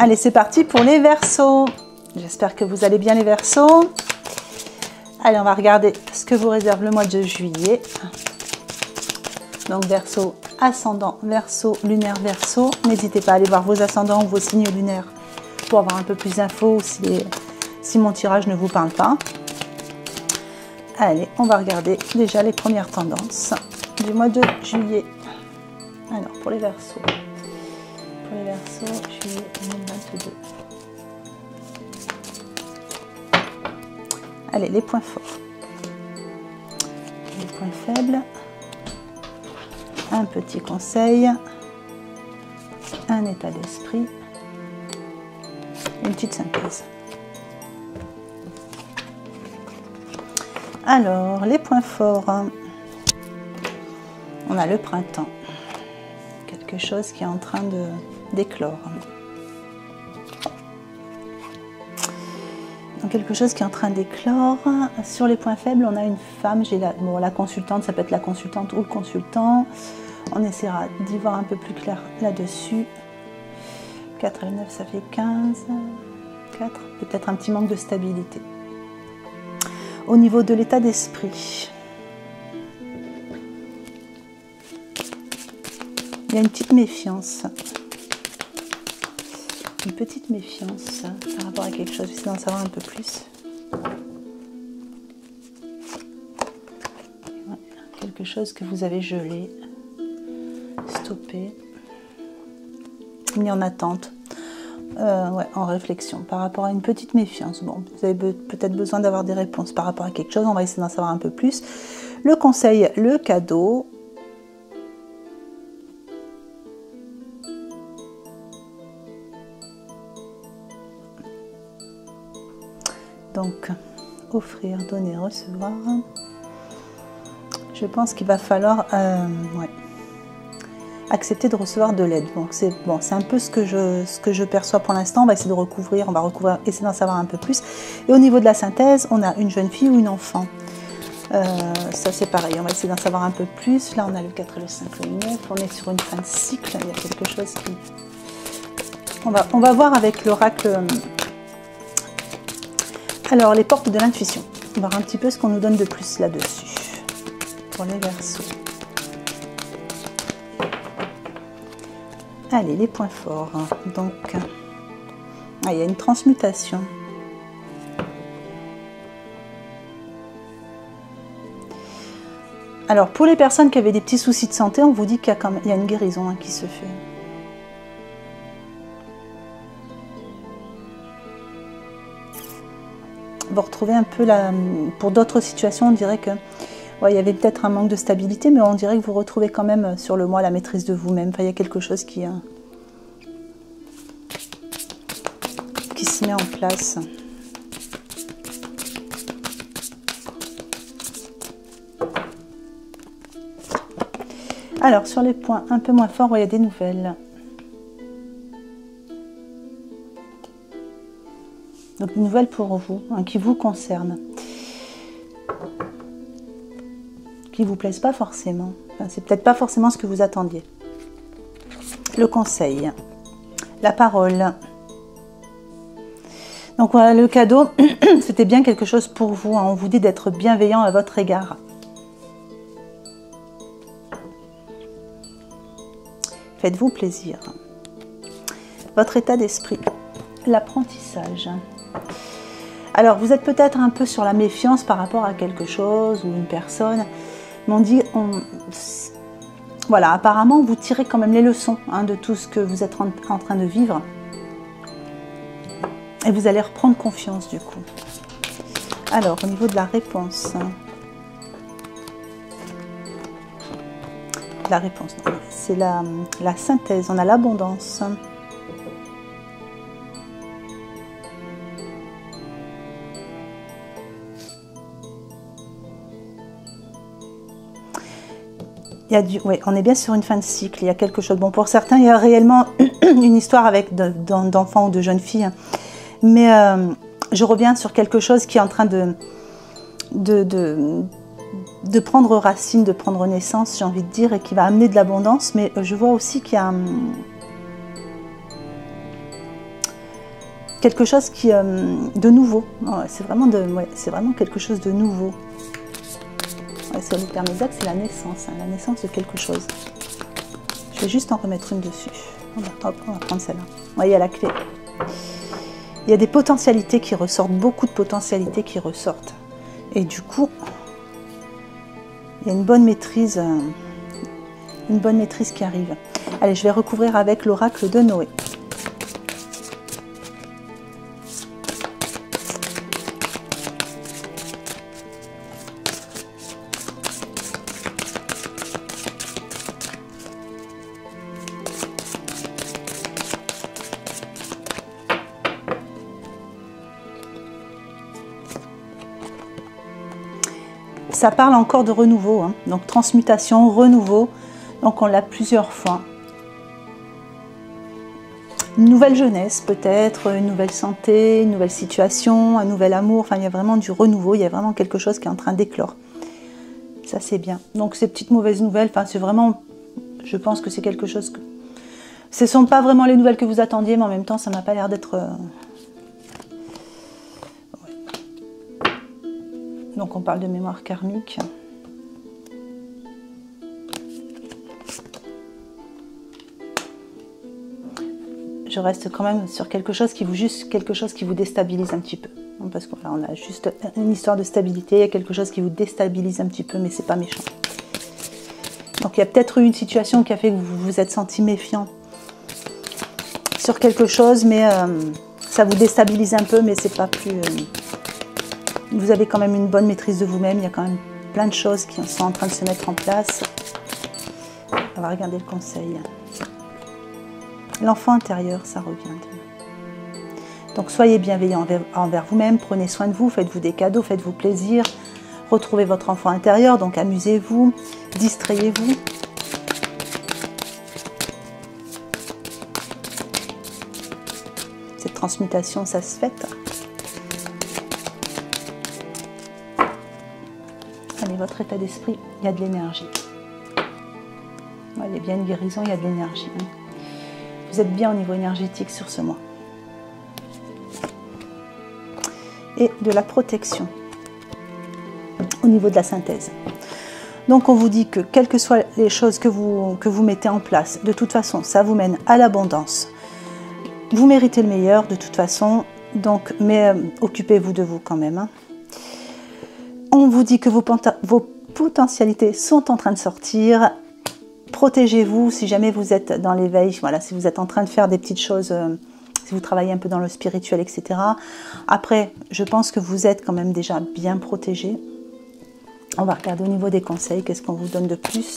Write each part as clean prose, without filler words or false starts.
Allez, c'est parti pour les Verseaux. J'espère que vous allez bien les Verseaux. Allez, on va regarder ce que vous réserve le mois de juillet. Donc Verseau, ascendant Verseau, lunaire Verseau. N'hésitez pas à aller voir vos ascendants ou vos signes lunaires pour avoir un peu plus d'infos si mon tirage ne vous parle pas. Allez, on va regarder déjà les premières tendances du mois de juillet. Alors, pour les Verseaux. Pour les Verseaux, juillet 2022. Allez, les points forts. Les points faibles. Un petit conseil. Un état d'esprit. Une petite synthèse. Alors, les points forts. On a le printemps. Quelque chose qui est en train d'éclore. Donc quelque chose qui est en train d'éclore. Sur les points faibles, on a une femme. J'ai la consultante, ça peut être la consultante ou le consultant. On essaiera d'y voir un peu plus clair là-dessus. 4 et 9, ça fait 15. 4, peut-être un petit manque de stabilité. Au niveau de l'état d'esprit, il y a une petite méfiance. Une petite méfiance par rapport à quelque chose. J'essaie d'en savoir un peu plus. Ouais, quelque chose que vous avez gelé, stoppé, mis en attente. Ouais, en réflexion par rapport à une petite méfiance. Bon, vous avez peut-être besoin d'avoir des réponses par rapport à quelque chose. On va essayer d'en savoir un peu plus. Le conseil, le cadeau. Donc, offrir, donner, recevoir. Je pense qu'il va falloir ouais, accepter de recevoir de l'aide. Donc c'est bon, c'est un peu ce que je perçois pour l'instant. On va essayer de recouvrir, essayer d'en savoir un peu plus. Et au niveau de la synthèse, on a une jeune fille ou une enfant. Ça c'est pareil, on va essayer d'en savoir un peu plus. Là on a le 4 et le 5, le 9. On est sur une fin de cycle. Il y a quelque chose qui... On va voir avec l'oracle. Alors, les portes de l'intuition. On va voir un petit peu ce qu'on nous donne de plus là-dessus. Pour les Verseaux. Allez, les points forts. Donc, il y a une transmutation. Alors, pour les personnes qui avaient des petits soucis de santé, on vous dit qu'il y a une guérison qui se fait. Vous retrouvez un peu là, pour d'autres situations, on dirait que ouais, il y avait peut-être un manque de stabilité, mais on dirait que vous retrouvez quand même sur le mois la maîtrise de vous-même. Enfin, il y a quelque chose qui se met en place. Alors, sur les points un peu moins forts, il y a des nouvelles. Donc, une nouvelle pour vous, qui vous concerne. Qui ne vous plaisent pas forcément. Enfin, c'est peut-être pas forcément ce que vous attendiez. Le conseil. La parole. Donc, voilà, le cadeau, c'était bien quelque chose pour vous. On vous dit d'être bienveillant à votre égard. Faites-vous plaisir. Votre état d'esprit. L'apprentissage. Alors, vous êtes peut-être un peu sur la méfiance par rapport à quelque chose ou une personne. Mais on dit, voilà, apparemment, vous tirez quand même les leçons de tout ce que vous êtes en train de vivre. Et vous allez reprendre confiance du coup. Alors, au niveau de la réponse. La réponse, c'est la synthèse. On a l'abondance. Ouais, on est bien sur une fin de cycle, il y a quelque chose. Bon, pour certains, il y a réellement une histoire avec d'enfants ou de jeunes filles. Mais je reviens sur quelque chose qui est en train de prendre racine, de prendre naissance, j'ai envie de dire, et qui va amener de l'abondance. Mais je vois aussi qu'il y a quelque chose qui de nouveau. Ouais, c'est vraiment, c'est vraiment quelque chose de nouveau. Ouais, c'est le terme exact, c'est la naissance, hein, la naissance de quelque chose. Je vais juste en remettre une dessus. Hop, on va prendre celle-là. Vous voyez, à la clé. Il y a des potentialités qui ressortent, beaucoup de potentialités qui ressortent. Et du coup, il y a une bonne maîtrise qui arrive. Allez, je vais recouvrir avec l'oracle de Noé. Ça parle encore de renouveau, hein. Donc transmutation, renouveau, donc on l'a plusieurs fois. Une nouvelle jeunesse peut-être, une nouvelle santé, une nouvelle situation, un nouvel amour, enfin il y a vraiment du renouveau, il y a vraiment quelque chose qui est en train d'éclore. Ça c'est bien. Donc ces petites mauvaises nouvelles, enfin c'est vraiment, je pense que c'est quelque chose que... Ce ne sont pas vraiment les nouvelles que vous attendiez, mais en même temps ça n'a pas l'air d'être... Donc on parle de mémoire karmique. Je reste quand même sur quelque chose qui vous déstabilise un petit peu. Parce que là, on a juste une histoire de stabilité, il y a quelque chose qui vous déstabilise un petit peu, mais c'est pas méchant. Donc il y a peut-être eu une situation qui a fait que vous vous êtes senti méfiant sur quelque chose, mais ça vous déstabilise un peu, mais c'est pas plus... Vous avez quand même une bonne maîtrise de vous-même, il y a quand même plein de choses qui sont en train de se mettre en place. On va regarder le conseil. L'enfant intérieur, ça revient. Donc soyez bienveillant envers vous-même, prenez soin de vous, faites-vous des cadeaux, faites-vous plaisir, retrouvez votre enfant intérieur, donc amusez-vous, distrayez-vous. Cette transmutation, ça se fait. Allez, votre état d'esprit, il y a de l'énergie. Ouais, il y a bien une guérison, il y a de l'énergie. Hein. Vous êtes bien au niveau énergétique sur ce mois. Et de la protection au niveau de la synthèse. Donc on vous dit que quelles que soient les choses que vous mettez en place, de toute façon, ça vous mène à l'abondance. Vous méritez le meilleur de toute façon, donc, mais occupez-vous de vous quand même. Hein. On vous dit que vos potentialités sont en train de sortir. Protégez-vous si jamais vous êtes dans l'éveil, voilà, si vous êtes en train de faire des petites choses, si vous travaillez un peu dans le spirituel, etc. Après, je pense que vous êtes quand même déjà bien protégé. On va regarder au niveau des conseils, qu'est-ce qu'on vous donne de plus.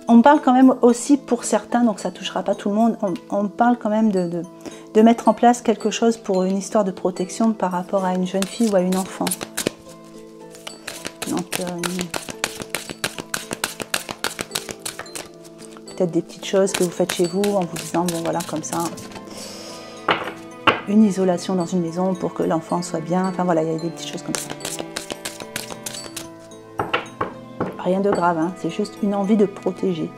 On parle quand même aussi pour certains, donc ça ne touchera pas tout le monde, on parle quand même de mettre en place quelque chose pour une histoire de protection par rapport à une jeune fille ou à une enfant. Donc, peut-être des petites choses que vous faites chez vous en vous disant, bon voilà, comme ça, une isolation dans une maison pour que l'enfant soit bien, enfin voilà, il y a des petites choses comme ça. Rien de grave, hein, c'est juste une envie de protéger.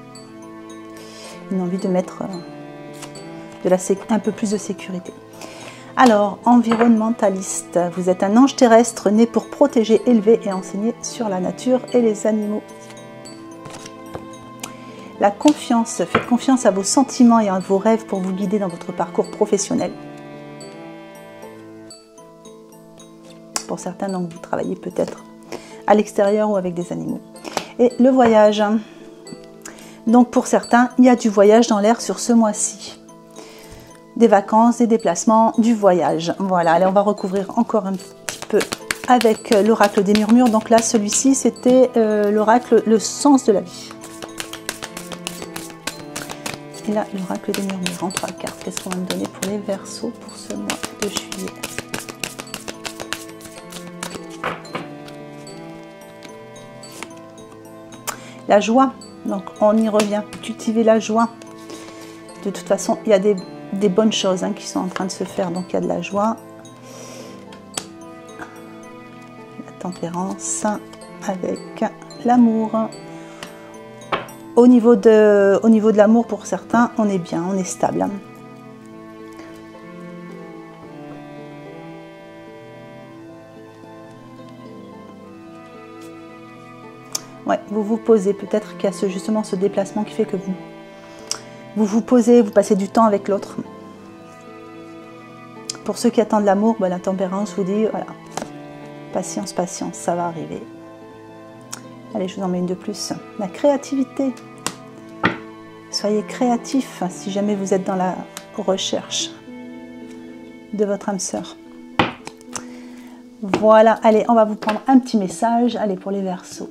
Une envie de mettre un peu plus de sécurité. Alors, environnementaliste, vous êtes un ange terrestre né pour protéger, élever et enseigner sur la nature et les animaux. La confiance, faites confiance à vos sentiments et à vos rêves pour vous guider dans votre parcours professionnel. Pour certains, donc, vous travaillez peut-être à l'extérieur ou avec des animaux. Et le voyage. Donc pour certains, il y a du voyage dans l'air sur ce mois-ci. Des vacances, des déplacements, du voyage. Voilà, allez, on va recouvrir encore un petit peu avec l'oracle des murmures. Donc là, celui-ci, c'était l'oracle, le sens de la vie. Et là, l'oracle des murmures en 3 cartes. Qu'est-ce qu'on va me donner pour les Verseaux pour ce mois de juillet? La joie, donc on y revient, cultiver la joie. De toute façon, il y a des bonnes choses qui sont en train de se faire, donc il y a de la joie. tempérance avec l'amour. Au niveau de l'amour, pour certains, on est bien, on est stable. Ouais, vous vous posez, peut-être qu'il y a justement ce déplacement qui fait que vous posez, vous passez du temps avec l'autre. Pour ceux qui attendent l'amour, ben, la tempérance vous dit, voilà, patience, patience, ça va arriver. Allez, je vous en mets une de plus. La créativité. Soyez créatifs si jamais vous êtes dans la recherche de votre âme sœur. Voilà, allez, on va vous prendre un petit message. Allez, pour les Verseaux.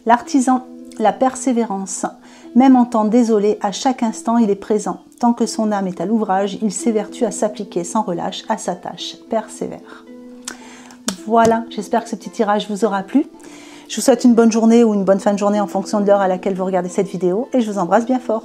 L'artisan, la persévérance. Même en temps désolé, à chaque instant, il est présent. Tant que son âme est à l'ouvrage, il s'évertue à s'appliquer sans relâche à sa tâche. Persévère. Voilà, j'espère que ce petit tirage vous aura plu. Je vous souhaite une bonne journée ou une bonne fin de journée en fonction de l'heure à laquelle vous regardez cette vidéo et je vous embrasse bien fort.